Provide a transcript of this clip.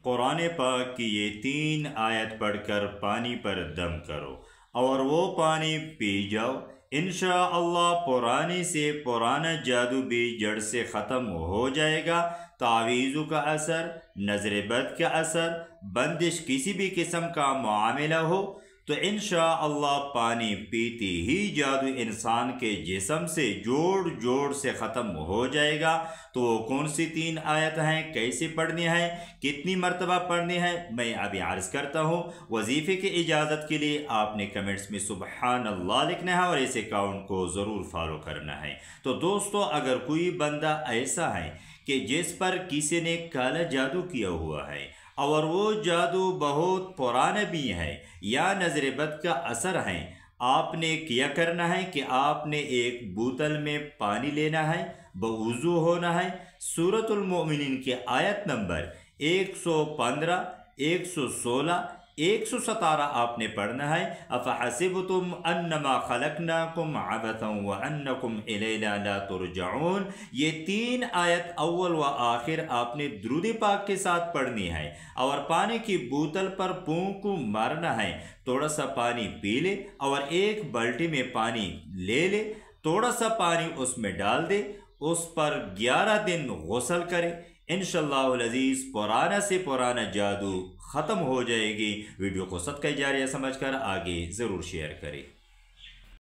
قرآن پاک کی یہ 3 آیت پڑھ کر پانی پر دم کرو اور وہ پانی پی جاؤ، انشاءاللہ پرانی سے پرانا جادو بھی جڑ سے ختم ہو جائے گا۔ تعویذوں کا اثر، نظر بد کا اثر، بندش کسی بھی قسم کا معاملہ ہو تو انشاءاللہ پانی پیتی ہی جادو انسان کے جسم سے جوڑ سے ختم ہو جائے گا۔ تو وہ کون سی 3 آیت ہیں، کیسے پڑھنی ہے، کتنی مرتبہ پڑھنی ہے، میں ابھی عرض کرتا ہوں۔ وظیفے کی اجازت کے لیے آپ نے کمنٹس میں سبحان اللہ لکھنا ہے اور اس اکاؤنٹ کو ضرور فالو کرنا ہے۔ تو دوستو، اگر کوئی بندہ ایسا ہے کہ جس پر کسی نے کالا جادو کیا ہوا ہے اور وہ جادو بہت پرانا بھی ہے یا نظر بد کا اثر ہے، آپ نے کیا کرنا ہے کہ آپ نے ایک بوتل میں پانی لینا ہے، بوضو ہونا ہے، سورۃ المؤمنین کی آیت نمبر 115، 116، 117 آپ نے پڑھنا ہے۔ افحسبتم انما خلقناکم عبثا وانکم الینا لا ترجعون، یہ 3 آیت اول و آخر آپ نے درود پاک کے ساتھ پڑھنی ہے اور پانی کی بوتل پر پونکو مارنا ہے۔ تھوڑا سا پانی پی لے اور ایک بالٹی میں پانی لے لے، تھوڑا سا پانی اس میں ڈال دے، اس پر 11 دن غسل کرے، انشاءاللہ العزیز پرانا سے پرانا جادو ختم ہو جائے گی۔ ویڈیو کو صدقہ جاریہ سمجھ کر آگے ضرور شیئر کریں۔